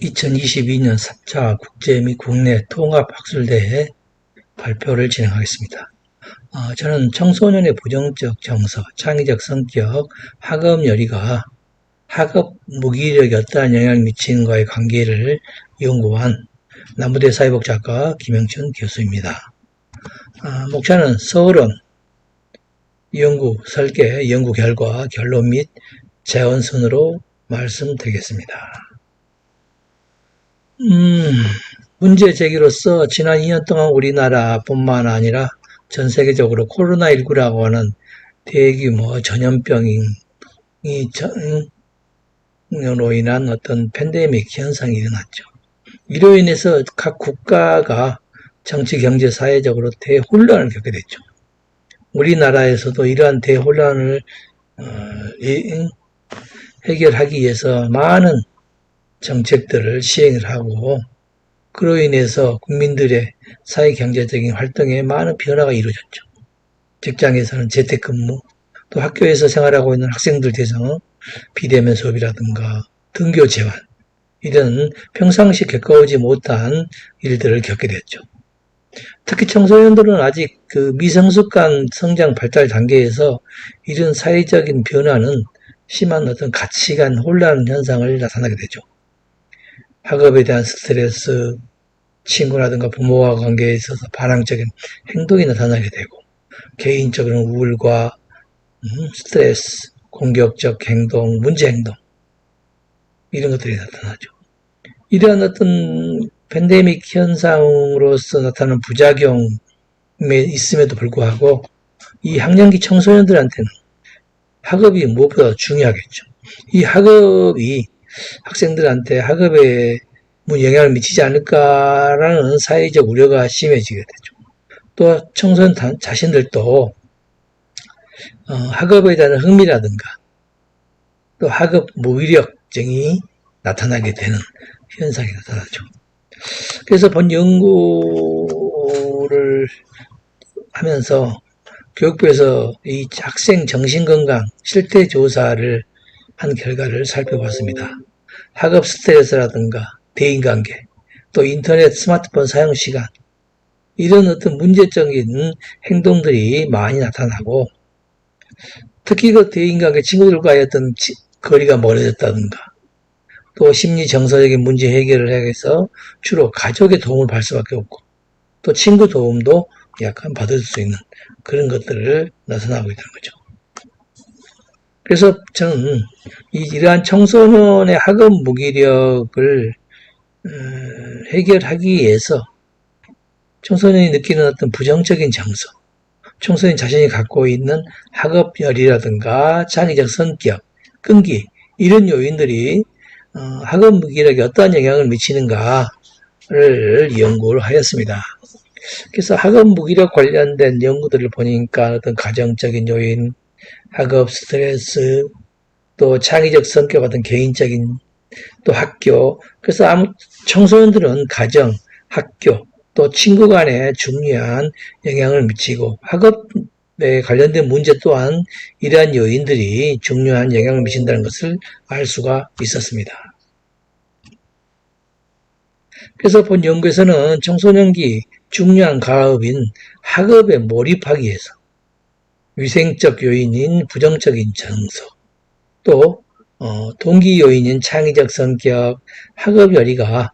2022년 3차 국제 및 국내 통합학술대회 발표를 진행하겠습니다. 저는 청소년의 부정적 정서, 창의적 성격, 학업 열의가 학업 무기력에 어떠한 영향을 미치는가의 관계를 연구한 남부대 사회복 작가 김영춘 교수입니다. 목차는 서론, 연구 설계, 연구 결과, 결론 및 재원 순으로 말씀드리겠습니다. 문제 제기로서 지난 2년 동안 우리나라뿐만 아니라 전 세계적으로 코로나19라고 하는 대규모 전염병이 로 인한 어떤 팬데믹 현상이 일어났죠. 이로 인해서 각 국가가 정치, 경제, 사회적으로 대혼란을 겪게 됐죠. 우리나라에서도 이러한 대혼란을 해결하기 위해서 많은 정책들을 시행을 하고 그로 인해서 국민들의 사회경제적인 활동에 많은 변화가 이루어졌죠. 직장에서는 재택근무, 또 학교에서 생활하고 있는 학생들 대상 비대면 수업이라든가 등교 제한, 이런 평상시 겪어오지 못한 일들을 겪게 됐죠. 특히 청소년들은 아직 그 미성숙한 성장 발달 단계에서 이런 사회적인 변화는 심한 어떤 가치관 혼란 현상을 나타나게 되죠. 학업에 대한 스트레스, 친구라든가 부모와 관계에 있어서 반항적인 행동이 나타나게 되고 개인적인 우울과 스트레스, 공격적 행동, 문제 행동 이런 것들이 나타나죠. 이러한 어떤 팬데믹 현상으로서 나타나는 부작용에 있음에도 불구하고 이 학년기 청소년들한테는 학업이 무엇보다 중요하겠죠. 이 학업이 학생들한테 학업에 영향을 미치지 않을까라는 사회적 우려가 심해지게 되죠. 또 청소년 자신들도 학업에 대한 흥미라든가 또 학업 무기력증이 나타나게 되는 현상이 나타나죠. 그래서 본 연구를 하면서 교육부에서 이 학생 정신건강 실태 조사를 한 결과를 살펴봤습니다. 학업 스트레스라든가 대인관계, 또 인터넷, 스마트폰 사용 시간, 이런 어떤 문제적인 행동들이 많이 나타나고, 특히 그 대인관계 친구들과의 어떤 거리가 멀어졌다든가, 또 심리 정서적인 문제 해결을 하기 위해서 주로 가족의 도움을 받을 수밖에 없고, 또 친구 도움도 약간 받을 수 있는 그런 것들을 나타나고 있다는 거죠. 그래서 저는 이러한 청소년의 학업 무기력을 해결하기 위해서 청소년이 느끼는 어떤 부정적인 정서, 청소년 자신이 갖고 있는 학업열이라든가 창의적 성격, 끈기, 이런 요인들이 학업 무기력에 어떠한 영향을 미치는가를 연구를 하였습니다. 그래서 학업 무기력 관련된 연구들을 보니까 어떤 가정적인 요인, 학업 스트레스, 또 창의적 성격 같은 개인적인, 또 학교, 그래서 청소년들은 가정, 학교, 또 친구 간에 중요한 영향을 미치고 학업에 관련된 문제 또한 이러한 요인들이 중요한 영향을 미친다는 것을 알 수가 있었습니다. 그래서 본 연구에서는 청소년기 중요한 과업인 학업에 몰입하기 위해서 위생적 요인인 부정적인 정서, 또 동기 요인인 창의적 성격, 학업 열의가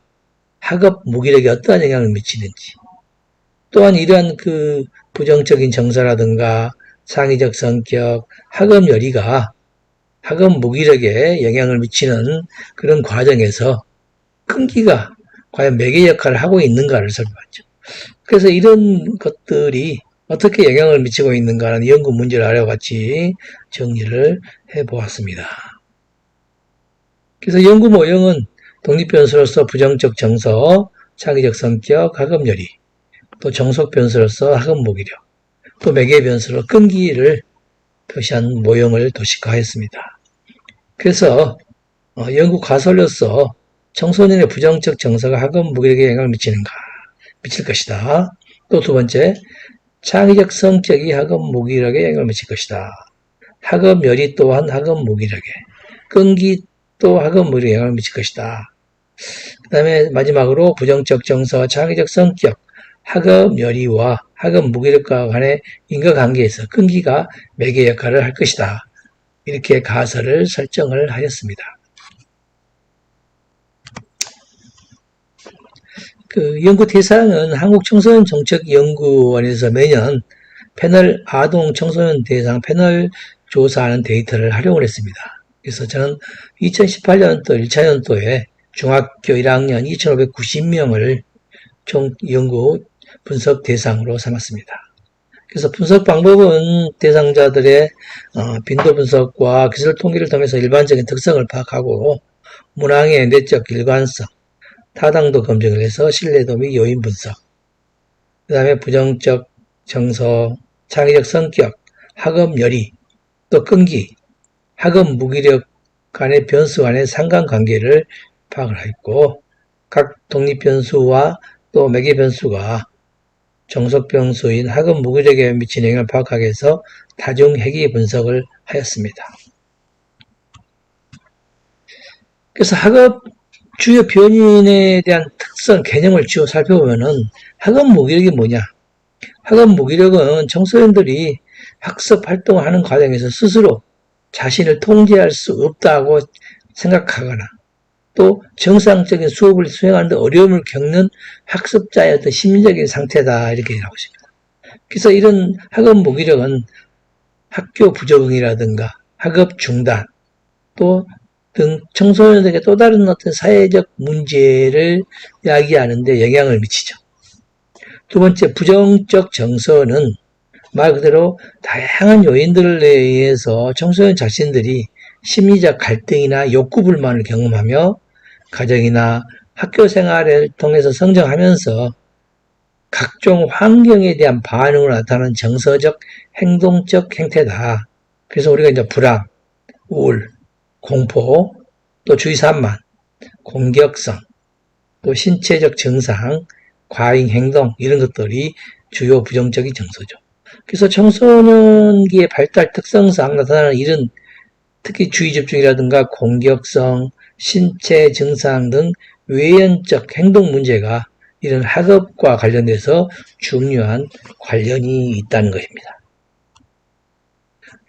학업 무기력에 어떠한 영향을 미치는지, 또한 이러한 그 부정적인 정서라든가 창의적 성격, 학업 열의가 학업 무기력에 영향을 미치는 그런 과정에서 끈기가 과연 매개 역할을 하고 있는가를 살펴봤죠. 그래서 이런 것들이 어떻게 영향을 미치고 있는가라는 연구 문제를 아래와 같이 정리를 해보았습니다. 그래서 연구 모형은 독립변수로서 부정적 정서, 창의적 성격, 학업 열의, 또 정속 변수로서 학업 무기력, 또 매개 변수로 끈기를 표시한 모형을 도식화했습니다. 그래서 연구 가설로서 청소년의 부정적 정서가 학업 무기력에 영향을 미칠 것이다. 또 두 번째, 창의적 성격이 학업 무기력에 영향을 미칠 것이다. 학업 열의 또한 학업 무기력에, 끈기 또 학업 무기력에 영향을 미칠 것이다. 그 다음에 마지막으로 부정적 정서, 창의적 성격, 학업 열의와 학업 무기력과 간의 인과관계에서 끈기가 매개 역할을 할 것이다. 이렇게 가설을 설정을 하였습니다. 그 연구 대상은 한국청소년정책연구원에서 매년 패널 아동 청소년 대상 패널 조사하는 데이터를 활용을 했습니다. 그래서 저는 2018년도 1차년도에 중학교 1학년 2,590명을 총 연구 분석 대상으로 삼았습니다. 그래서 분석 방법은 대상자들의 빈도 분석과 기술 통계를 통해서 일반적인 특성을 파악하고 문항의 내적 일관성, 타당도 검증을 해서 신뢰도 및 요인 분석, 그 다음에 부정적 정서, 창의적 성격, 학업 열의, 또 끈기, 학업 무기력 간의 변수 간의 상관관계를 파악을 했고 각 독립변수와 또 매개변수가 정석 변수인 학업 무기력에 미치는 영향을 파악하기 위해서 다중회귀 분석을 하였습니다. 그래서 학업 주요 변인에 대한 특성, 개념을 쥐어 살펴보면은 학업 무기력이 뭐냐? 학업 무기력은 청소년들이 학습 활동을 하는 과정에서 스스로 자신을 통제할 수 없다고 생각하거나 또 정상적인 수업을 수행하는 데 어려움을 겪는 학습자의 어떤 심리적인 상태다 이렇게 나오고 있습니다. 그래서 이런 학업 무기력은 학교 부적응이라든가 학업 중단 또 등 청소년들에게 또 다른 어떤 사회적 문제를 야기하는 데 영향을 미치죠. 두 번째 부정적 정서는 말 그대로 다양한 요인들에 의해서 청소년 자신들이 심리적 갈등이나 욕구 불만을 경험하며 가정이나 학교 생활을 통해서 성장하면서 각종 환경에 대한 반응으로 나타나는 정서적, 행동적 행태다. 그래서 우리가 이제 불안, 우울, 공포, 또 주의 산만, 공격성, 또 신체적 증상, 과잉 행동 이런 것들이 주요 부정적인 정서죠. 그래서 청소년기의 발달 특성상 나타나는 이런 특히 주의 집중이라든가 공격성, 신체 증상 등 외연적 행동 문제가 이런 학업과 관련돼서 중요한 관련이 있다는 것입니다.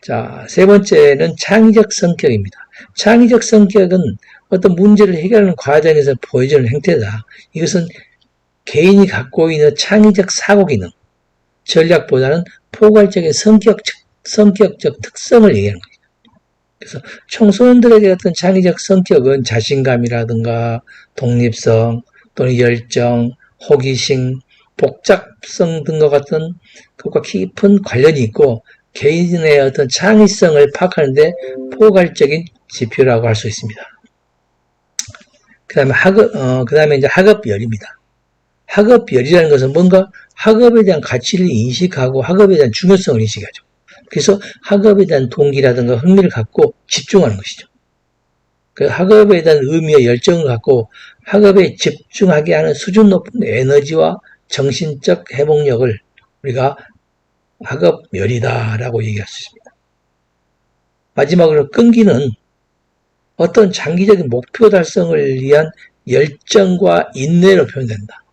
자, 세 번째는 창의적 성격입니다. 창의적 성격은 어떤 문제를 해결하는 과정에서 보여지는 행태다. 이것은 개인이 갖고 있는 창의적 사고 기능, 전략보다는 포괄적인 성격적 특성을 얘기하는 거죠. 그래서 청소년들에게 어떤 창의적 성격은 자신감이라든가 독립성 또는 열정, 호기심, 복잡성 등과 같은 것과 깊은 관련이 있고 개인의 어떤 창의성을 파악하는데 포괄적인 지표라고 할 수 있습니다. 그 다음에 이제 학업열입니다. 학업열이라는 것은 뭔가 학업에 대한 가치를 인식하고 학업에 대한 중요성을 인식하죠. 그래서 학업에 대한 동기라든가 흥미를 갖고 집중하는 것이죠. 그 학업에 대한 의미와 열정을 갖고 학업에 집중하게 하는 수준 높은 에너지와 정신적 회복력을 우리가 학업열이다라고 얘기할 수 있습니다. 마지막으로 끈기는 어떤 장기적인 목표 달성을 위한 열정과 인내로 표현된다.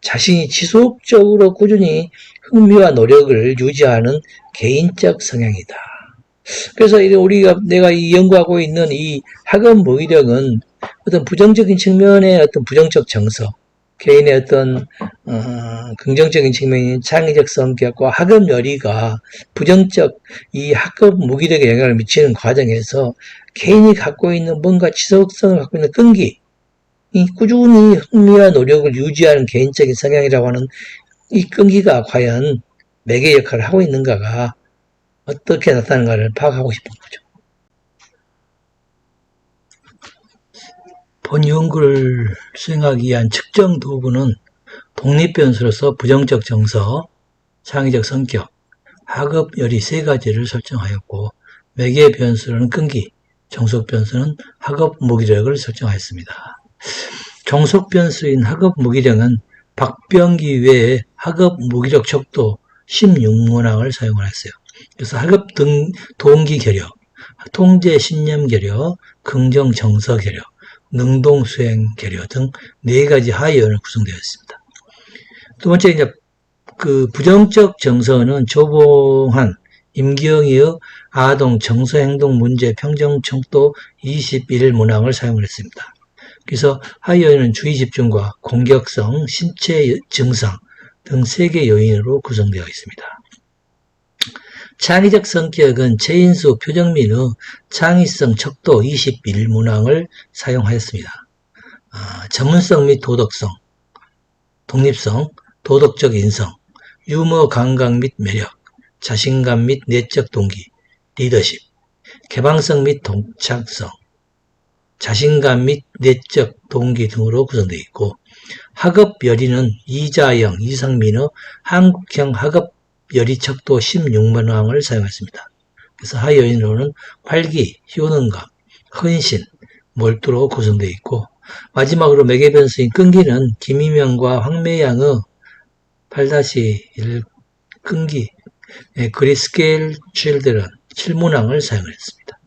자신이 지속적으로 꾸준히 흥미와 노력을 유지하는 개인적 성향이다. 그래서 내가 연구하고 있는 이 학업 무기력은 어떤 부정적인 측면의 어떤 부정적 정서, 개인의 어떤 긍정적인 측면인 창의적 성격과 학업 열의가 부정적 이 학업 무기력에 영향을 미치는 과정에서 개인이 갖고 있는 뭔가 지속성을 갖고 있는 끈기, 이 꾸준히 흥미와 노력을 유지하는 개인적인 성향이라고 하는 이 끈기가 과연 매개 역할을 하고 있는가가 어떻게 나타나는가를 파악하고 싶은 거죠. 본 연구를 수행하기 위한 측정 도구는 독립변수로서 부정적 정서, 창의적 성격, 학업 열의 세 가지를 설정하였고 매개 변수로는 끈기, 정속 변수는 학업 무기력을 설정하였습니다. 정속 변수인 학업 무기력은 박병기 외에 학업 무기력 척도 16문항을 사용을 했어요. 그래서 학업 동기 결여, 통제 신념 결여, 긍정 정서 결여, 능동, 수행, 계려 등 4가지 하위 요인으로 구성되어 있습니다. 두 번째, 이제 그 부정적 정서는 조봉한 임기영의 아동 정서행동 문제 평정 척도 21일 문항을 사용을 했습니다. 그래서 하위 요인은 주의 집중과 공격성, 신체 증상 등 3개 요인으로 구성되어 있습니다. 창의적 성격은 최인수, 표정민의 창의성 척도 21일 문항을 사용하였습니다. 전문성 및 도덕성, 독립성, 도덕적 인성, 유머, 감각 및 매력, 자신감 및 내적 동기, 리더십, 개방성 및 동착성, 자신감 및 내적 동기 등으로 구성되어 있고, 학업 열의는 이자영, 이상민의 한국형 학업 열의 척도 16문항을 사용했습니다. 그래서 하위 요인으로는 활기, 효능감, 헌신, 몰두로 구성되어 있고, 마지막으로 매개 변수인 끈기는 김희명과 황매양의 8-1 끈기, 그리스케일 칠드런 7문항을 사용했습니다.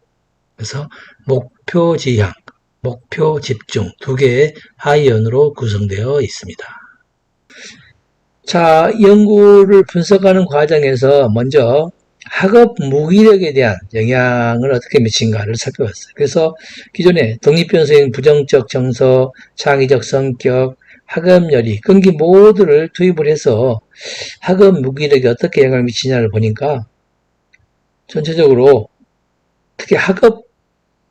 그래서 목표 지향, 목표 집중 2개의 하위원으로 구성되어 있습니다. 자, 연구를 분석하는 과정에서 먼저 학업 무기력에 대한 영향을 어떻게 미친가를 살펴봤어요. 그래서 기존에 독립변수인 부정적 정서, 창의적 성격, 학업 열의, 끈기 모두를 투입을 해서 학업 무기력에 어떻게 영향을 미치냐를 보니까 전체적으로 특히 학업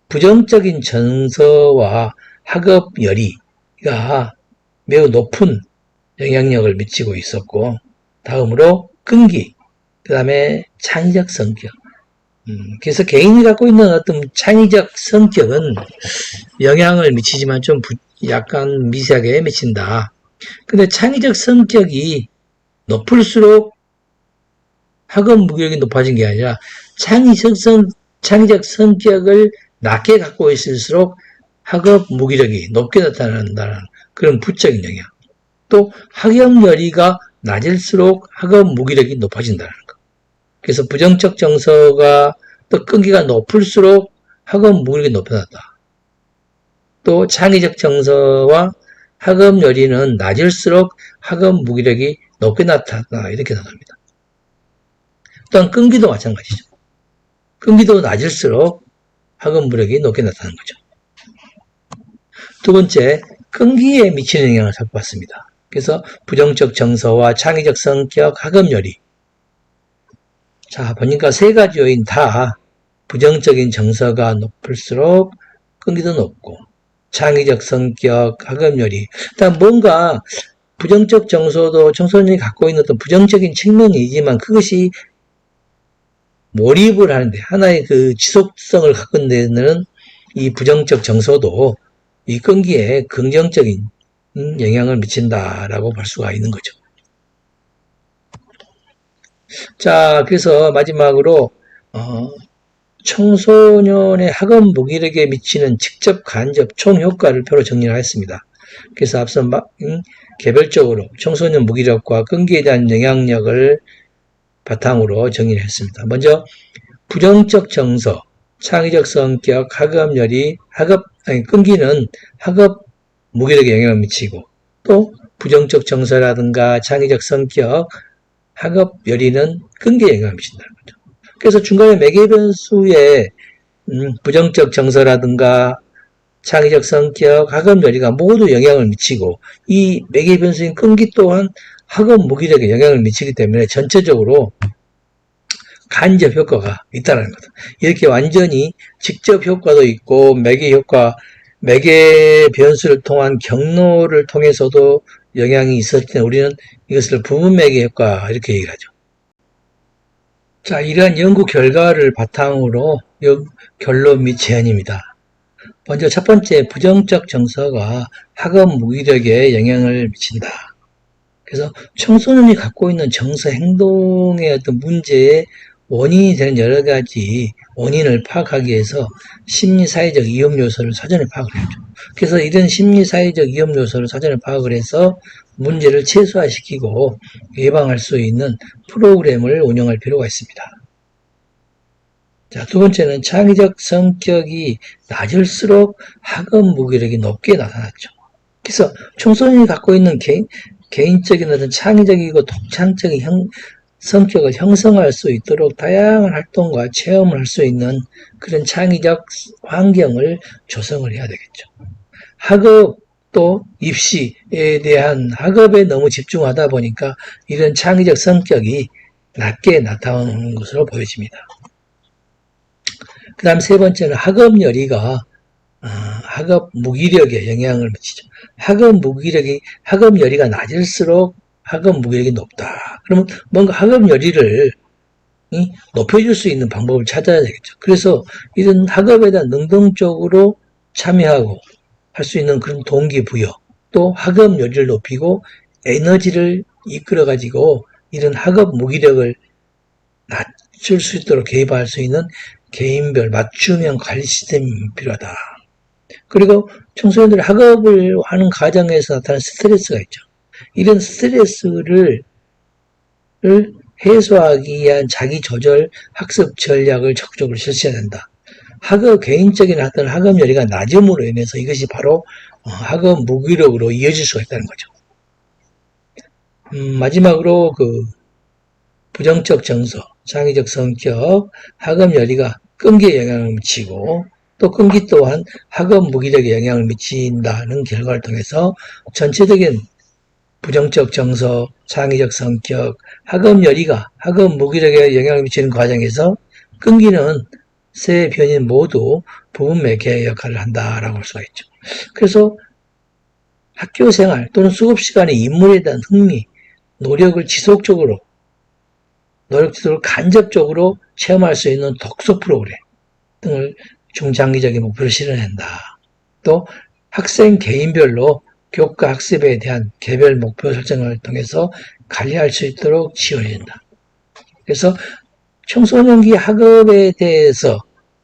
부정적인 정서와 학업 열의가 매우 높은 영향력을 미치고 있었고, 다음으로 끈기, 그 다음에 창의적 성격. 그래서 개인이 갖고 있는 어떤 창의적 성격은 영향을 미치지만 좀 약간 미세하게 미친다. 근데 창의적 성격이 높을수록 학업 무기력이 높아진 게 아니라 창의적 성격을 낮게 갖고 있을수록 학업 무기력이 높게 나타난다는 그런 부적인 영향. 또 학업 열의가 낮을수록 학업 무기력이 높아진다는 거. 그래서 부정적 정서가 또 끈기가 높을수록 학업 무기력이 높아졌다. 또 창의적 정서와 학업 열의는 낮을수록 학업 무기력이 높게 나타난다. 이렇게 나타납니다. 또한 끈기도 마찬가지죠. 끈기도 낮을수록 학업 무기력이 높게 나타나는 거죠. 두 번째, 끈기에 미치는 영향을 살펴봤습니다. 그래서 부정적 정서와 창의적 성격, 학업 열의. 자, 보니까 3가지 요인 다 부정적인 정서가 높을수록 끈기도 높고, 창의적 성격, 학업 열의. 일단 뭔가 부정적 정서도 청소년이 갖고 있는 어떤 부정적인 측면이지만 그것이 몰입을 하는데 하나의 그 지속성을 갖고 있는 이 부정적 정서도 이 끈기에 긍정적인 영향을 미친다라고 볼 수가 있는 거죠. 자, 그래서 마지막으로 청소년의 학업 무기력에 미치는 직접 간접 총 효과를 표로 정리를 했습니다. 그래서 앞서 개별적으로 청소년 무기력과 끈기에 대한 영향력을 바탕으로 정리를 했습니다. 먼저 부정적 정서, 창의적 성격, 학업 열의, 끈기는 학업 무기력에 영향을 미치고, 또 부정적 정서라든가 창의적 성격, 학업 열의는 끈기에 영향을 미친다는 거죠. 그래서 중간에 매개 변수의 부정적 정서라든가 창의적 성격, 학업 열의가 모두 영향을 미치고, 이 매개 변수인 끈기 또한 학업 무기력에 영향을 미치기 때문에 전체적으로 간접 효과가 있다는 거죠. 이렇게 완전히 직접 효과도 있고 매개 효과, 매개 변수를 통한 경로를 통해서도 영향이 있었을 때 우리는 이것을 부분 매개 효과 이렇게 얘기하죠. 자, 이러한 연구 결과를 바탕으로 결론 및 제안입니다. 먼저 첫 번째, 부정적 정서가 학업 무기력에 영향을 미친다. 그래서 청소년이 갖고 있는 정서 행동의 어떤 문제의 원인이 되는 여러 가지 원인을 파악하기 위해서 심리사회적 위험 요소를 사전에 파악을 해야죠. 그래서 이런 심리사회적 위험 요소를 사전에 파악을 해서 문제를 최소화시키고 예방할 수 있는 프로그램을 운영할 필요가 있습니다. 자, 두 번째는 창의적 성격이 낮을수록 학업 무기력이 높게 나타났죠. 그래서 청소년이 갖고 있는 개인적인 어떤 창의적이고 독창적인 성격을 형성할 수 있도록 다양한 활동과 체험을 할 수 있는 그런 창의적 환경을 조성을 해야 되겠죠. 학업 또 입시에 대한 학업에 너무 집중하다 보니까 이런 창의적 성격이 낮게 나타나는 것으로 보여집니다. 그 다음 세 번째는 학업 열의가 학업 무기력에 영향을 미치죠. 학업 열의가 낮을수록 학업 무기력이 높다. 그러면 뭔가 학업 열의를 높여줄 수 있는 방법을 찾아야 되겠죠. 그래서 이런 학업에 대한 능동적으로 참여하고 할 수 있는 그런 동기부여, 또 학업 열의를 높이고 에너지를 이끌어가지고 이런 학업 무기력을 낮출 수 있도록 개입할 수 있는 개인별 맞춤형 관리 시스템이 필요하다. 그리고 청소년들이 학업을 하는 과정에서 나타나는 스트레스가 있죠. 이런 스트레스를 해소하기 위한 자기 조절 학습 전략을 적극적으로 실시해야 된다. 개인적인 어떤 학업 열의가 낮음으로 인해서 이것이 바로 학업 무기력으로 이어질 수가 있다는 거죠. 마지막으로 부정적 정서, 창의적 성격, 학업 열의가 끈기에 영향을 미치고 또 끈기 또한 학업 무기력에 영향을 미친다는 결과를 통해서 전체적인 부정적 정서, 창의적 성격, 학업 열의가 학업 무기력에 영향을 미치는 과정에서 끈기는 세 변인 모두 부분 매개 역할을 한다라고 할 수가 있죠. 그래서 학교 생활 또는 수업 시간에 인물에 대한 흥미, 노력을 지속적으로 간접적으로 체험할 수 있는 독서 프로그램 등을 중장기적인 목표를 실현한다. 또 학생 개인별로 교과 학습에 대한 개별 목표 설정을 통해서 관리할 수 있도록 지원해준다. 그래서 청소년기 학업에 대해서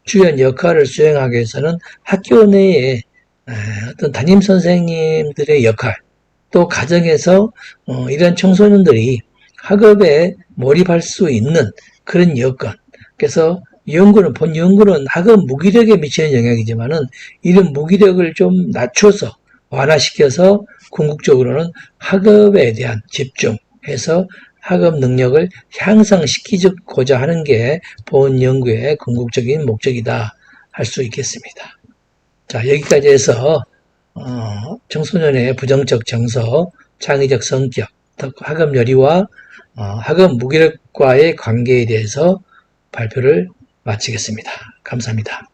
주연 역할을 수행하기 위해서는 학교 내에 어떤 담임 선생님들의 역할, 또 가정에서 이런 청소년들이 학업에 몰입할 수 있는 그런 여건. 그래서 본 연구는 학업 무기력에 미치는 영향이지만은 이런 무기력을 좀 낮춰서 완화시켜서 궁극적으로는 학업에 대한 집중해서 학업 능력을 향상시키고자 하는 게 본 연구의 궁극적인 목적이다 할 수 있겠습니다. 자, 여기까지 해서 청소년의 부정적 정서, 창의적 성격, 학업 열의와 학업 무기력과의 관계에 대해서 발표를 마치겠습니다. 감사합니다.